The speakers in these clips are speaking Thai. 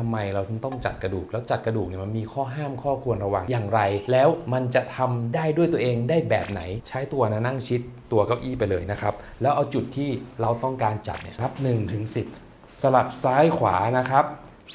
ทำไมเราถึงต้องจัดกระดูกแล้วจัดกระดูกเนี่ยมันมีข้อห้ามข้อควรระวังอย่างไรแล้วมันจะทำได้ด้วยตัวเองได้แบบไหนใช้ตัวนะนั่งชิดตัวเก้าอี้ไปเลยนะครับแล้วเอาจุดที่เราต้องการจัดเนี่ยนับ1 ถึง 10สลับซ้ายขวานะครั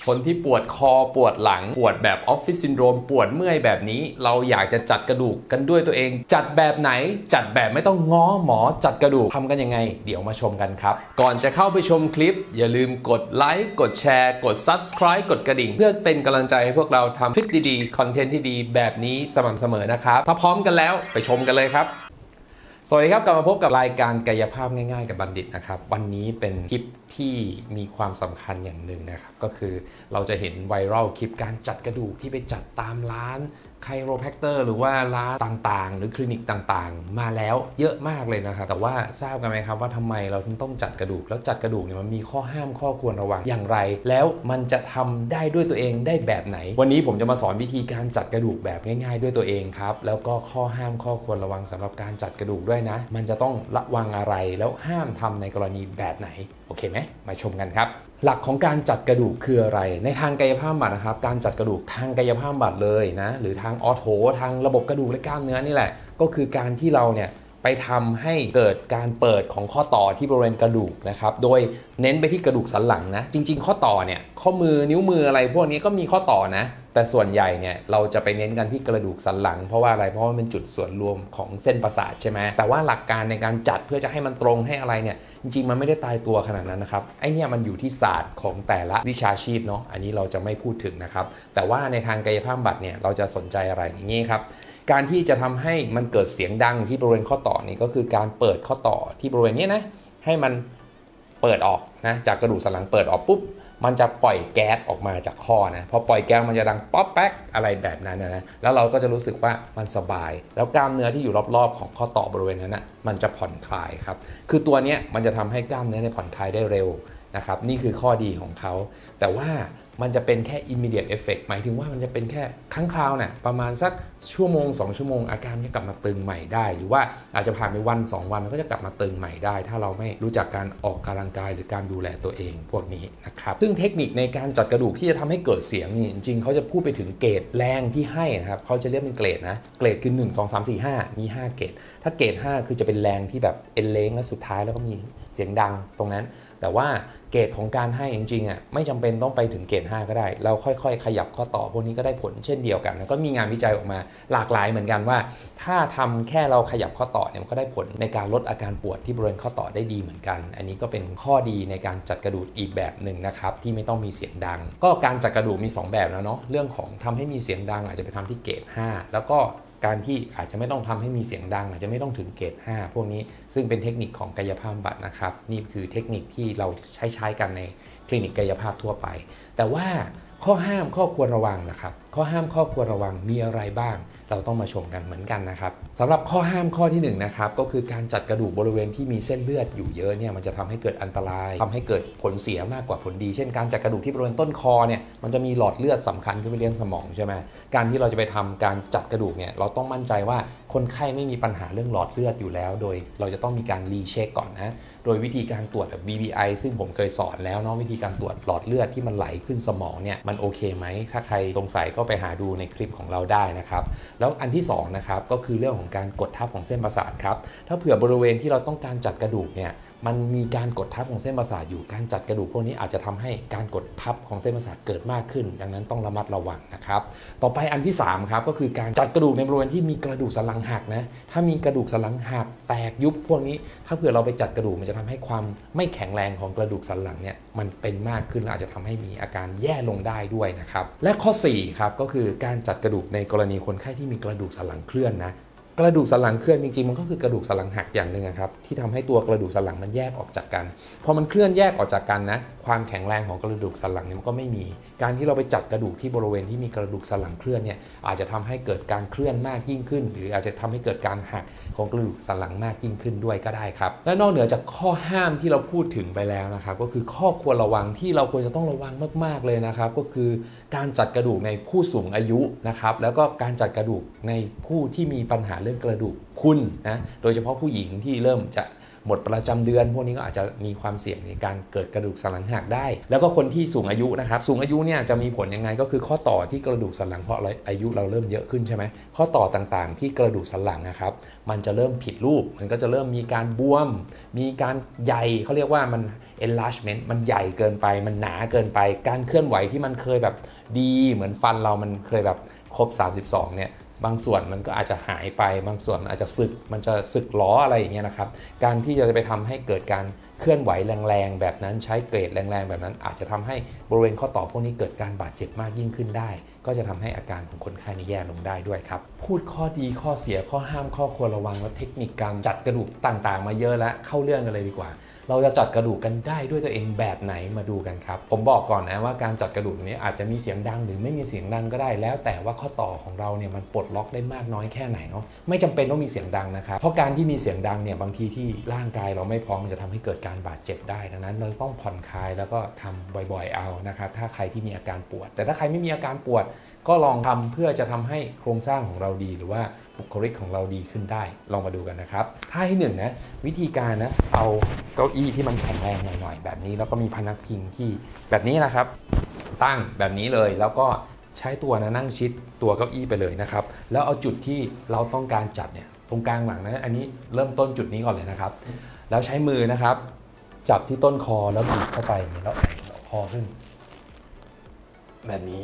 บคนที่ปวดคอปวดหลังปวดแบบออฟฟิศซินโดรมปวดเมื่อยแบบนี้เราอยากจะจัดกระดูกกันด้วยตัวเองจัดแบบไหนจัดแบบไม่ต้องง้อหมอจัดกระดูกทำกันยังไงเดี๋ยวมาชมกันครับก่อนจะเข้าไปชมคลิปอย่าลืมกดไลค์กดแชร์กด Subscribe กดกระดิ่งเพื่อเป็นกำลังใจให้พวกเราทำคลิปดีๆคอนเทนต์ที่ดีแบบนี้สม่ำเสมอนะครับถ้าพร้อมกันแล้วไปชมกันเลยครับสวัสดีครับกลับมาพบกับรายการกายภาพง่ายๆกับบัณฑิตนะครับวันนี้เป็นคลิปที่มีความสำคัญอย่างหนึ่งนะครับก็คือเราจะเห็นไวรัลคลิปการจัดกระดูกที่ไปจัดตามร้านไคโรแพคเตอร์หรือว่าร้านต่างๆหรือคลินิกต่างๆมาแล้วเยอะมากเลยนะครับแต่ว่าทราบกันไหมครับว่าทำไมเราถึงต้องจัดกระดูกแล้วจัดกระดูกเนี่ยมันมีข้อห้ามข้อควรระวังอย่างไรแล้วมันจะทำได้ด้วยตัวเองได้แบบไหนวันนี้ผมจะมาสอนวิธีการจัดกระดูกแบบง่ายๆด้วยตัวเองครับแล้วก็ข้อห้ามข้อควรระวังสำหรับการจัดกระดูกด้วยนะมันจะต้องระวังอะไรแล้วห้ามทำในกรณีแบบไหนโอเคไหมมาชมกันครับหลักของการจัดกระดูกคืออะไรในทางกายภาพบำบัดนะครับการจัดกระดูกทางกายภาพบำบัดเลยนะหรือทางออโถทางระบบกระดูกและกล้ามเนื้อนี่แหละก็คือการที่เราเนี่ยไปทำให้เกิดการเปิดของข้อต่อที่บริเวณกระดูกนะครับโดยเน้นไปที่กระดูกสันหลังนะจริงๆข้อต่อเนี่ยข้อมือนิ้วมืออะไรพวกนี้ก็มีข้อต่อนะแต่ส่วนใหญ่เนี่ยเราจะไปเน้นกันที่กระดูกสันหลังเพราะว่าอะไรเพราะว่ามันเป็นจุดส่วนรวมของเส้นประสาทใช่ไหมแต่ว่าหลักการในการจัดเพื่อจะให้มันตรงให้อะไรเนี่ยจริงๆมันไม่ได้ตายตัวขนาดนั้นนะครับไอเนี่ยมันอยู่ที่ศาสตร์ของแต่ละวิชาชีพเนาะอันนี้เราจะไม่พูดถึงนะครับแต่ว่าในทางกายภาพบำบัดเนี่ยเราจะสนใจอะไรอย่างนี้ครับการที่จะทำให้มันเกิดเสียงดังที่บริเวณข้อต่อนี่ก็คือการเปิดข้อต่อที่บริเวณนี้นะให้มันเปิดออกนะจากกระดูกสันหลังเปิดออกปุ๊บมันจะปล่อยแก๊สออกมาจากข้อนะพอปล่อยแก๊สมันจะดังป๊อปแป๊กอะไรแบบนั้นนะแล้วเราก็จะรู้สึกว่ามันสบายแล้วกล้ามเนื้อที่อยู่รอบๆของข้อต่อบริเวณนั้นนะมันจะผ่อนคลายครับคือตัวนี้มันจะทำให้กล้ามเนื้อผ่อนคลายได้เร็วนะครับนี่คือข้อดีของเขาแต่ว่ามันจะเป็นแค่ immediate effect หมายถึงว่ามันจะเป็นแค่ครั้งคราวเนี่ยประมาณสักชั่วโมง2 ชั่วโมงอาการจะกลับมาตึงใหม่ได้หรือว่าอาจจะผ่านไปวัน2 วันก็จะกลับมาตึงใหม่ได้ถ้าเราไม่รู้จักการออกกำลังกายหรือการดูแลตัวเองพวกนี้นะครับซึ่งเทคนิคในการจัดกระดูกที่จะทำให้เกิดเสียงนี่จริงๆเขาจะพูดไปถึงเกรดแรงที่ให้นะครับเขาจะเรียกเป็นเกรดนะเกรดคือ1 2 3 4 5มี5เกรดถ้าเกรด5คือจะเป็นแรงที่แบบเอ็นเล้งและสุดท้ายแล้วก็มีเสียงดังตรงนั้นแต่ว่าเกรดของการให้จริงๆไม่จำเป็นต้องไปถึงเกรด5ก็ได้เราค่อยๆขยับข้อต่อพวกนี้ก็ได้ผลเช่นเดียวกันแล้วก็มีงานวิจัยออกมาหลากหลายเหมือนกันว่าถ้าทำแค่เราขยับข้อต่อเนี่ยมันก็ได้ผลในการลดอาการปวดที่บริเวณข้อต่อได้ดีเหมือนกันอันนี้ก็เป็นข้อดีในการจัดกระดูกอีกแบบหนึ่งนะครับที่ไม่ต้องมีเสียงดังก็การจัดกระดูกมี2แบบแล้วเนาะเรื่องของทำให้มีเสียงดังอาจจะไปทำที่เกรด5แล้วก็การที่อาจจะไม่ต้องทำให้มีเสียงดังอาจจะไม่ต้องถึงเกรด5พวกนี้ซึ่งเป็นเทคนิคของกายภาพบำบัดนะครับนี่คือเทคนิคที่เราใช้กันในคลินิกกายภาพทั่วไปแต่ว่าข้อห้ามข้อควรระวังนะครับข้อห้ามข้อควรระวังมีอะไรบ้างเราต้องมาชมกันเหมือนกันนะครับสำหรับข้อห้ามข้อที่1นะครับก็คือการจัดกระดูกบริเวณที่มีเส้นเลือดอยู่เยอะเนี่ยมันจะทำให้เกิดอันตรายทำให้เกิดผลเสียมากกว่าผลดีเช่นการจัดกระดูกที่บริเวณต้นคอเนี่ยมันจะมีหลอดเลือดสำคัญที่ไปเลี้ยงสมองใช่ไหมการที่เราจะไปทำการจัดกระดูกเนี่ยเราต้องมั่นใจว่าคนไข้ไม่มีปัญหาเรื่องหลอดเลือดอยู่แล้วโดยเราจะต้องมีการรีเช็คก่อนนะโดยวิธีการตรวจแบบ VBI ซึ่งผมเคยสอนแล้วเนาะวิธีการตรวจหลอดเลือดที่มันไหลขึ้นสมองเนี่ยมันโอเคไหมถ้าใครสงสัยก็ไปหาดูในคลิปของเราได้นะครับแล้วอันที่2นะครับก็คือเรื่องของการกดทับของเส้นประสาทครับถ้าเผื่อบริเวณที่เราต้องการจัดกระดูกเนี่ยมันมีการกดทับของเส้นประสาทอยู่การจัดกระดูกพวกนี้อาจจะทำให้การกดทับของเส้นประสาทเกิดมากขึ้นดังนั้นต้องระมัดระวังนะครับต่อไปอันที่3ครับก็คือการจัดกระดูกในบริเวณที่มีกระดูกสันหลังหักนะถ้ามีกระดูกสันหลังหักแตกยุบพวกนี้ถ้าเผื่อเราไปจัดกระดูกมันจะทำให้ความไม่แข็งแรงของกระดูกสันหลังเนี่ยมันเป็นมากขึ้นและอาจจะทำให้มีอาการแย่ลงได้ด้วยนะครับและข้อ4ครับก็คือการจัดกระดูกในกรณีคนไข้ที่มีกระดูกสันหลังเคลื่อนนะกระดูกสันหลังเคลื่อนจริงๆมันก็คือกระดูกสันหลังหักอย่างหนึ่งครับที่ทำให้ตัวกระดูกสันหลังมันแยกออกจากกันพอมันเคลื่อนแยกออกจากกันนะความแข็งแรงของกระดูกสันหลังเนี่ยมันก็ไม่มีการที่เราไปจัดกระดูกที่บริเวณที่มีกระดูกสันหลังเคลื่อนเนี่ยอาจจะทำให้เกิดการเคลื่อนมากยิ่งขึ้นหรืออาจจะทำให้เกิดการหักของกระดูกสันหลังมากยิ่งขึ้นด้วยก็ได้ครับและนอกเหนือจากข้อห้ามที่เราพูดถึงไปแล้วนะครับก็คือข้อควรระวังที่เราควรจะต้องระวังมากๆเลยนะครับก็คือการจัดกระดูกในผู้สูงอายุนะครับแล้วก็การจัดกระดูกในผู้ที่มีปัญหาเรื่องกระดูกพรุนนะโดยเฉพาะผู้หญิงที่เริ่มจะ หมดประจำเดือนพวกนี้ก็อาจจะมีความเสี่ยงในการเกิดกระดูกสันหลังหักได้แล้วก็คนที่สูงอายุนะครับสูงอายุเนี่ยจะมีผลยังไงก็คือข้อต่อที่กระดูกสันหลังเพราะอายุเราเริ่มเยอะขึ้นใช่ไหมข้อต่อต่างๆที่กระดูกสันหลังนะครับมันจะเริ่มผิดรูปมันก็จะเริ่มมีการบวมมีการใหญ่เขาเรียกว่ามัน enlargement มันใหญ่เกินไปมันหนาเกินไปการเคลื่อนไหวที่มันเคยแบบดีเหมือนฟันเรามันเคยแบบครบ32เนี่ยบางส่วนมันก็อาจจะหายไปบางส่วนอาจจะมันจะสึกล้ออะไรอย่างเงี้ยนะครับการที่จะไปทำให้เกิดการเคลื่อนไหวแรงๆแบบนั้นใช้เกรดแรงๆแบบนั้นอาจจะทำให้บริเวณข้อต่อพวกนี้เกิดการบาดเจ็บมากยิ่งขึ้นได้ก็จะทำให้อาการของคนไข้แย่ลงได้ด้วยครับพูดข้อดีข้อเสียข้อห้ามข้อควรระวังและเทคนิคการจัดกระดูกต่างๆมาเยอะแล้วเข้าเรื่องกันเลยดีกว่าเราจะจัดกระดูกกันได้ด้วยตัวเองแบบไหนมาดูกันครับผมบอกก่อนนะว่าการจัดกระดูกนี้อาจจะมีเสียงดังหรือไม่มีเสียงดังก็ได้แล้วแต่ว่าข้อต่อของเราเนี่ยมันปลดล็อกได้มากน้อยแค่ไหนเนาะไม่จำเป็นต้องมีเสียงดังนะครับเพราะการที่มีเสียงดังเนี่ยบางทีที่ร่างกายเราไม่พร้อมมันจะทำให้เกิดการบาดเจ็บได้ดังนั้นเราต้องผ่อนคลายแล้วก็ทำบ่อยๆเอานะครับถ้าใครที่มีอาการปวดแต่ถ้าใครไม่มีอาการปวดก็ลองทำเพื่อจะทำให้โครงสร้างของเราดีหรือว่าบุคลิกของเราดีขึ้นได้ลองมาดูกันนะครับท่าที่1นะวิธีการนะเอาเก้าอี้ที่มันแข็งแรงหน่อยๆแบบนี้แล้วก็มีพนักพิงที่แบบนี้นะครับตั้งแบบนี้เลยแล้วก็ใช้ตัวนะนั่งชิดตัวเก้าอี้ไปเลยนะครับแล้วเอาจุดที่เราต้องการจัดเนี่ยตรงกลางหลังนะอันนี้เริ่มต้นจุดนี้ก่อนเลยนะครับแล้วใช้มือนะครับจับที่ต้นคอแล้วบีบเข้าไปอย่างนี้แล้วคอขึ้นแบบนี้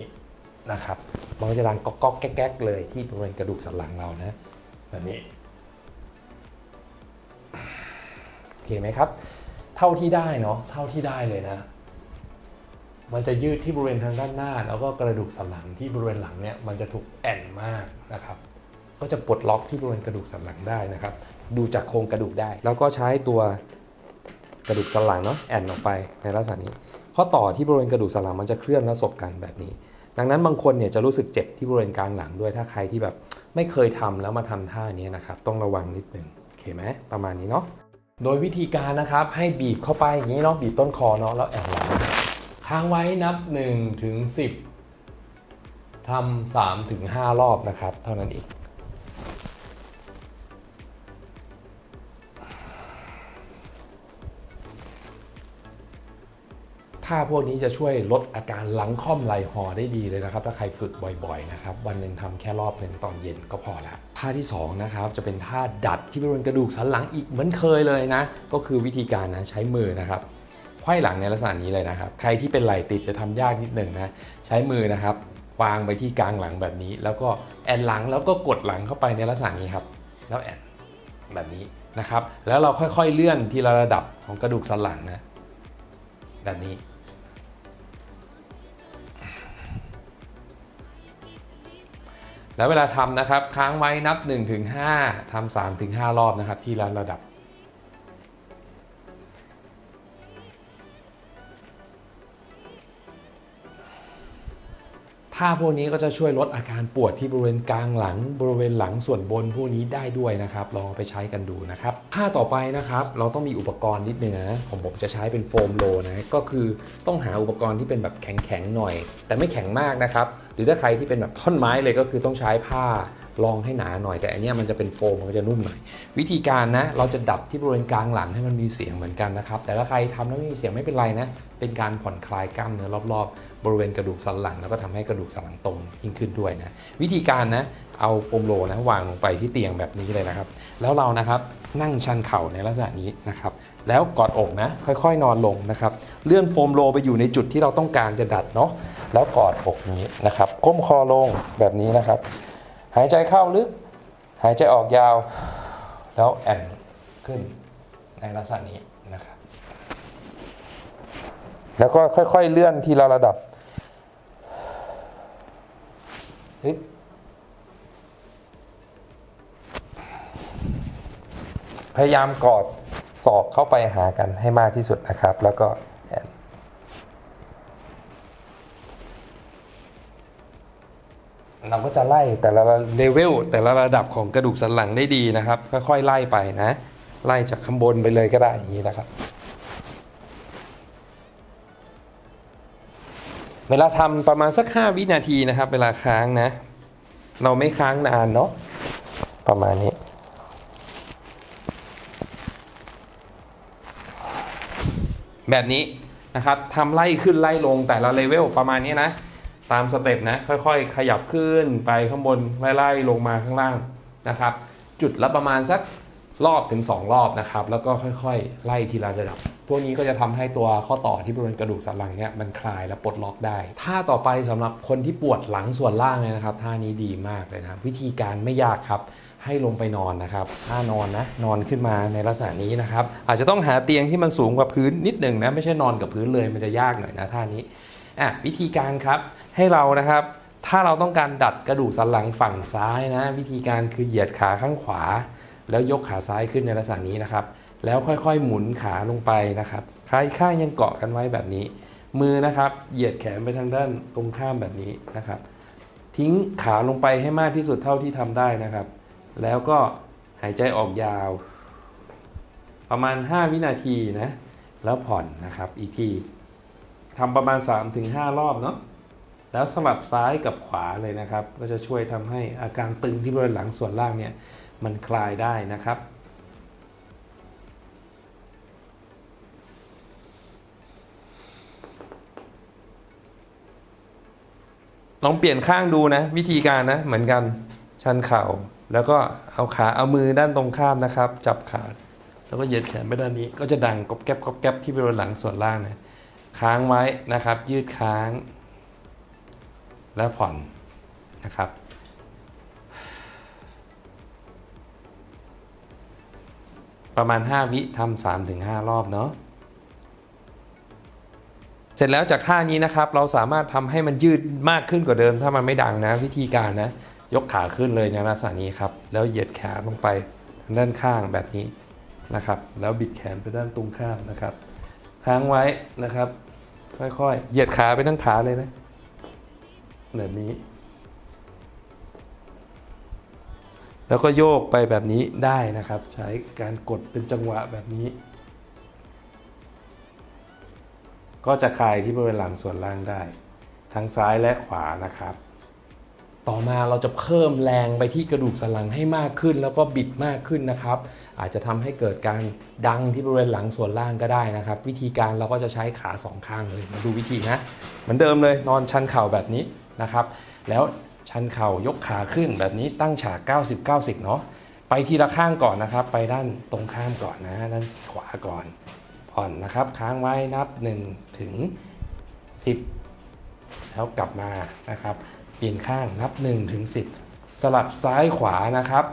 นะครับมันก็จะดังก๊อกๆแก๊กๆเลยที่บริเวณกระดูกสันหลังเรานะแบบนี้โอเคไหมครับเท่าที่ได้เนาะเท่าที่ได้เลยนะมันจะยืดที่บริเวณทางด้านหน้าแล้วก็กระดูกสันหลังที่บริเวณหลังเนี่ยมันจะถูกแอนมากนะครับก็จะปลดล็อกที่บริเวณกระดูกสันหลังได้นะครับดูจากโครงกระดูกได้แล้วก็ใช้ตัวกระดูกสันหลังเนาะแอนออกไปในลักษณะนี้ข้อต่อที่บริเวณกระดูกสันหลังมันจะเคลื่อนและสบกันแบบนี้ดังนั้นบางคนเนี่ยจะรู้สึกเจ็บที่บริเวณกลางหลังด้วยถ้าใครที่แบบไม่เคยทำแล้วมาทำท่านี้นะครับต้องระวังนิดนึงโอเคไหมประมาณนี้เนาะโดยวิธีการนะครับให้บีบเข้าไปอย่างนี้เนาะบีบต้นคอเนาะแล้วแอนหลังค้างไว้นับ1 ถึง 10ทำ3 ถึง 5 รอบนะครับเท่านั้นเองท่าพวกนี้จะช่วยลดอาการหลังค่อมไหล่ห่อได้ดีเลยนะครับถ้าใครฝึกบ่อยๆนะครับวันหนึ่งทำแค่รอบหนึ่งตอนเย็นก็พอแล้วท่าที่2นะครับจะเป็นท่าดัดที่บริเวณกระดูกสันหลังอีกเหมือนเคยเลยนะก็คือวิธีการนะใช้มือนะครับไขว้หลังในลักษณะนี้เลยนะครับใครที่เป็นไหล่ติดจะทำยากนิดหนึ่งนะใช้มือนะครับวางไปที่กลางหลังแบบนี้แล้วก็แอนหลังแล้วก็กดหลังเข้าไปในลักษณะนี้ครับแล้วแอนแบบนี้นะครับแล้วเราค่อยๆเลื่อนทีละระดับของกระดูกสันหลังนะแบบนี้แล้วเวลาทำนะครับค้างไว้นับ 1-5 ทำ 3-5 รอบนะครับที่ละระดับท่าพวกนี้ก็จะช่วยลดอาการปวดที่บริเวณกลางหลังบริเวณหลังส่วนบนพวกนี้ได้ด้วยนะครับลองไปใช้กันดูนะครับท่าต่อไปนะครับเราต้องมีอุปกรณ์นิดนึงนะผมจะใช้เป็นโฟมโรลนะก็คือต้องหาอุปกรณ์ที่เป็นแบบแข็งๆหน่อยแต่ไม่แข็งมากนะครับหรือถ้าใครที่เป็นแบบท่อนไม้เลยก็คือต้องใช้ผ้ารองให้หนาหน่อยแต่อันนี้มันจะเป็นโฟมมันก็จะนุ่มหน่อยวิธีการนะเราจะดับที่บริเวณกลางหลังให้มันมีเสียงเหมือนกันนะครับแต่ถ้าใครทำแล้วไม่มีเสียงไม่เป็นไรนะเป็นการผ่อนคลายกล้ามเนื้อรอบๆบริเวณกระดูกสันหลังแล้วก็ทำให้กระดูกสันหลังตรงยิ่งขึ้นด้วยนะวิธีการนะเอาโฟมโรลนะวางลงไปที่เตียงแบบนี้เลยนะครับแล้วเรานะครับนั่งชันเข่าในลักษณะนี้นะครับแล้วกอดอกนะค่อยๆนอนลงนะครับเลื่อนโฟมโรลไปอยู่ในจุดที่เราต้องการจะดัดเนาะแล้วกอดอกนี้นะครับก้มคอลงแบบนี้นะครับหายใจเข้าลึกหายใจออกยาวแล้วแอนขึ้นในลักษณะนี้นะครับแล้วก็ค่อยๆเลื่อนทีละระดับพยายามกอดศอกเข้าไปหากันให้มากที่สุดนะครับแล้วก็เราก็จะไล่แต่ละเลเวลแต่ละระดับของกระดูกสันหลังได้ดีนะครับค่อยๆไล่ไปนะไล่จากข้างบนไปเลยก็ได้อย่างนี้นะครับเวลาทำประมาณสัก5 วินาทีนะครับเวลาค้างนะเราไม่ค้างนานเนาะประมาณนี้ แบบนี้นะครับทำไล่ขึ้นไล่ลงแต่ละเลเวลประมาณนี้นะตามสเต็ปนะค่อยๆขยับขึ้นไปข้างบนไล่ๆลงมาข้างล่างนะครับจุดละประมาณสักรอบถึง2รอบนะครับแล้วก็ค่อยๆไล่ทีละระดับพวกนี้ก็จะทำให้ตัวข้อต่อที่บริเวณกระดูกสันหลังเนี่ยมันคลายและปลดล็อกได้ท่าต่อไปสำหรับคนที่ปวดหลังส่วนล่างเลยนะครับท่านี้ดีมากเลยนะครับวิธีการไม่ยากครับให้ลงไปนอนนะครับถ้านอนนะนอนขึ้นมาในลักษณะนี้นะครับอาจจะต้องหาเตียงที่มันสูงกว่าพื้นนิดหนึ่งนะไม่ใช่นอนกับพื้นเลยมันจะยากหน่อยนะท่านี้วิธีการครับให้เรานะครับถ้าเราต้องการดัดกระดูกสันหลังฝั่งซ้ายนะวิธีการคือเหยียดขาข้างขวาแล้วยกขาซ้ายขึ้นในลักษณะนี้นะครับแล้วค่อยๆหมุนขาลงไปนะครับขาอีกข้างยังเกาะกันไว้แบบนี้มือนะครับเหยียดแขนไปทางด้านตรงข้ามแบบนี้นะครับทิ้งขาลงไปให้มากที่สุดเท่าที่ทำได้นะครับแล้วก็หายใจออกยาวประมาณ5วินาทีนะแล้วผ่อนนะครับอีกทีทำประมาณ 3-5 รอบเนาะแล้วสลับซ้ายกับขวาเลยนะครับก็จะช่วยทำให้อาการตึงที่บริเวณหลังส่วนล่างเนี่ยมันคลายได้นะครับลองเปลี่ยนข้างดูนะวิธีการนะเหมือนกันชันเข่าแล้วก็เอามือด้านตรงข้ามนะครับจับขาแล้วก็เหยียดแขนไปด้านนี้ก็จะดังก๊อบแก๊บก๊อบแก๊บที่บริเวณหลังส่วนล่างนะค้างไว้นะครับยืดค้างแล้วผ่อนนะครับประมาณ5วิทำ 3-5 รอบเนาะเสร็จแล้วจากท่านี้นะครับเราสามารถทำให้มันยืดมากขึ้นกว่าเดิมถ้ามันไม่ดังนะวิธีการนะยกขาขึ้นเลยในลักษณะนี้ครับแล้วเหยียดแขนลงไปด้านข้างแบบนี้นะครับแล้วบิดแขนไปด้านตรงข้ามนะครับค้างไว้นะครับค่อยๆเหยียดขาไปทั้งขาเลยนะแบบนี้แล้วก็โยกไปแบบนี้ได้นะครับใช้การกดเป็นจังหวะแบบนี้ก็จะคลายที่บริเวณหลังส่วนล่างได้ทั้งซ้ายและขวานะครับต่อมาเราจะเพิ่มแรงไปที่กระดูกสันหลังให้มากขึ้นแล้วก็บิดมากขึ้นนะครับอาจจะทำให้เกิดการดังที่บริเวณหลังส่วนล่างก็ได้นะครับวิธีการเราก็จะใช้ขา2ข้างเลยมาดูวิธีนะเหมือนเดิมเลยนอนชันเข่าแบบนี้นะครับแล้วชันเข่ายกขาขึ้นแบบนี้ตั้งฉาก90-90เนาะไปทีละข้างก่อนนะครับไปด้านตรงข้ามก่อนนะด้านขวาก่อนผ่อนนะครับค้างไว้นับ1 ถึง 10แล้วกลับมานะครับเปลี่ยนข้างนับ1 ถึง 10สลับซ้ายขวานะครับ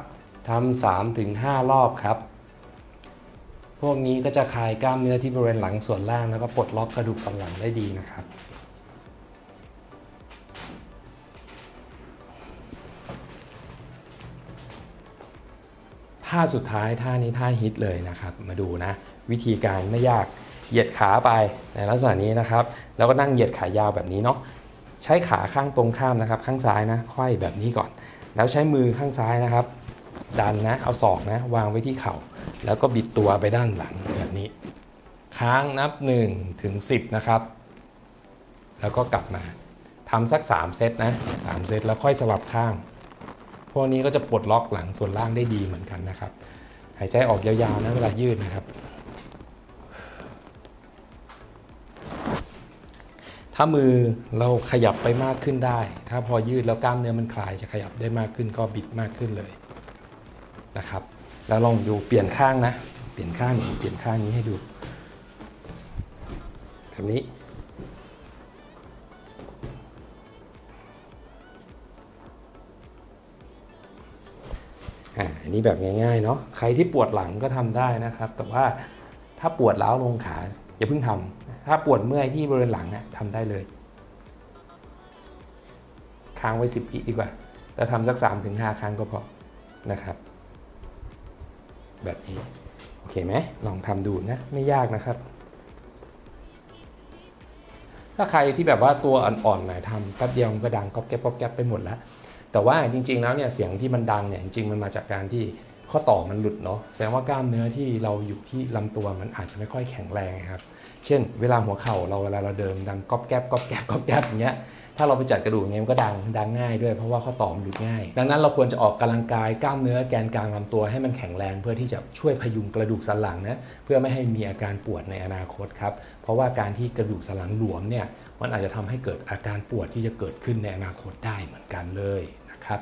ทำ3-5 รอบครับพวกนี้ก็จะคลายกล้ามเนื้อที่บริเวณหลังส่วนล่างแล้วก็ปลดล็อกกระดูกสันหลังได้ดีนะครับท่าสุดท้ายท่านี้ท่าฮิตเลยนะครับมาดูนะวิธีการไม่ยากเหยียดขาไปในลักษณะนี้นะครับแล้วก็นั่งเหยียดขายาวแบบนี้เนาะใช้ขาข้างตรงข้ามนะครับข้างซ้ายนะไขว้แบบนี้ก่อนแล้วใช้มือข้างซ้ายนะครับดันนะเอาศอกนะวางไว้ที่เข่าแล้วก็บิดตัวไปด้านหลังแบบนี้ค้างนับ1 ถึง 10นะครับแล้วก็กลับมาทำสัก3 เซตนะ3 เซตแล้วค่อยสลับข้างพวกนี้ก็จะปลดล็อกหลังส่วนล่างได้ดีเหมือนกันนะครับหายใจออกยาวๆนะเวลายืดนะครับถ้ามือเราขยับไปมากขึ้นได้ถ้าพอยืดแล้วกล้ามเนื้อมันคลายจะขยับได้มากขึ้นก็บิดมากขึ้นเลยนะครับแล้วลองดูเปลี่ยนข้างนะเปลี่ยนข้างนี้ให้ดูแบบนี้อันนี้แบบง่ายๆเนาะใครที่ปวดหลังก็ทำได้นะครับแต่ว่าถ้าปวดล้าวลงขาอย่าเพิ่งทำถ้าปวดเมื่อยที่บริเวณหลังทำได้เลยค้างไว้10 วิดีกว่าแล้วทำสัก 3-5 ครั้งก็พอนะครับแบบนี้โอเคไหมลองทำดูนะไม่ยากนะครับถ้าใครที่แบบว่าตัวอ่อนๆหน่อยทำแป๊บเดียวมันก็ดังก๊อบแก๊บก๊อบแก๊บไปหมดแล้วแต่ว่าจริงๆแล้วเนี่ยเสียงที่มันดังเนี่ยจริงๆมันมาจากการที่ข้อต่อมันหลุดเนาะแสดงว่ากล้ามเนื้อที่เราอยู่ที่ลำตัวมันอาจจะไม่ค่อยแข็งแรงครับเช่นเวลาหัวเข่าเราเวลาเราเดินดังก๊อบแก๊บก๊อบแก๊บก๊อบแก๊บอย่างเงี้ย ถ้าเราไปจัดกระดูกอย่างเงี้ยมันก็ดังง่ายด้วยเพราะว่าข้อต่อมันหลุดง่ายดังนั้นเราควรจะออกกำลังกายกล้ามเนื้อแกนกลางลำตัวให้มันแข็งแรงเพื่อที่จะช่วยพยุงกระดูกสันหลังนะเพื่อไม่ให้มีอาการปวดในอนาคตครับเพราะว่าการที่กระดูกสันหลังหลวมเนี่ยมันอาจจะทำให้เกิดอาการปวดที่จะเกิดขึ้นในอนาคตได้เหมือนกันเลยนะครับ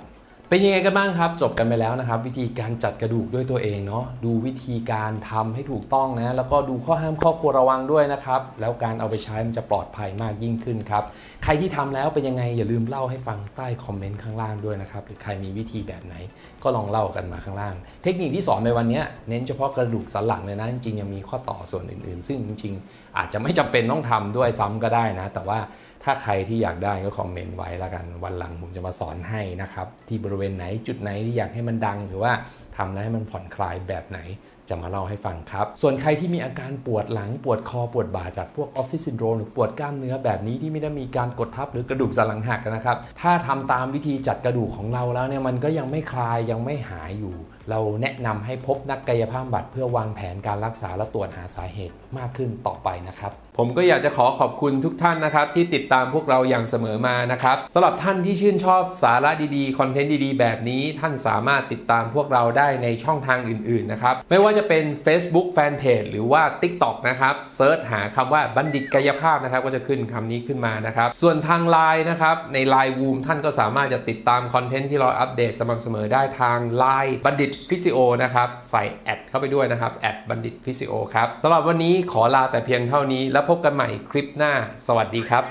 เป็นยังไงกันบ้างครับจบกันไปแล้วนะครับวิธีการจัดกระดูกด้วยตัวเองเนาะดูวิธีการทำให้ถูกต้องนะแล้วก็ดูข้อห้ามข้อควรระวังด้วยนะครับแล้วการเอาไปใช้มันจะปลอดภัยมากยิ่งขึ้นครับใครที่ทำแล้วเป็นยังไงอย่าลืมเล่าให้ฟังใต้คอมเมนต์ข้างล่างด้วยนะครับหรือใครมีวิธีแบบไหนก็ลองเล่ากันมาข้างล่างเทคนิคที่สอนในวันนี้เน้นเฉพาะกระดูกสันหลังเลยนะจริงๆยังมีข้อต่อส่วนอื่นๆซึ่งจริงๆอาจจะไม่จำเป็นต้องทำด้วยซ้ำก็ได้นะแต่ว่าถ้าใครที่อยากได้ก็คอมเมนต์ไว้แล้วกันวันหลังผมจะมาสอนให้นะครับที่บริเวณไหนจุดไหนที่อยากให้มันดังหรือว่าทำแล้วให้มันผ่อนคลายแบบไหนจะมาเล่าให้ฟังครับส่วนใครที่มีอาการปวดหลังปวดคอปวดบ่าจากพวกออฟฟิศซินโดรมหรือปวดกล้ามเนื้อแบบนี้ที่ไม่ได้มีการกดทับหรือกระดูกสันหลังหักนะครับถ้าทำตามวิธีจัดกระดูกของเราแล้วเนี่ยมันก็ยังไม่คลายยังไม่หายอยู่เราแนะนำให้พบนักกายภาพบำบัดเพื่อวางแผนการรักษาและตรวจหาสาเหตุมากขึ้นต่อไปนะครับผมก็อยากจะขอบคุณทุกท่านนะครับที่ติดตามพวกเราอย่างเสมอมานะครับสำหรับท่านที่ชื่นชอบสาระดีๆคอนเทนต์ดีๆแบบนี้ท่านสามารถติดตามพวกเราได้ในช่องทางอื่นๆนะครับไม่ว่าจะเป็น Facebook Fanpage หรือว่า TikTok นะครับเซิร์ชหาคำว่าบัณฑิตกายภาพนะครับก็จะขึ้นคำนี้ขึ้นมานะครับส่วนทาง LINE นะครับใน LINE Woom ท่านก็สามารถจะติดตามคอนเทนต์ที่เราอัปเดตสม่ำเสมอได้ทาง LINE บัณฑิตฟิสิโอนะครับใส่แอดเข้าไปด้วยนะครับแอดบัณฑิตฟิสิโอครับสำหรับวันนี้ขอลาแต่เพียงเท่านี้แล้วพบกันใหม่คลิปหน้าสวัสดีครับ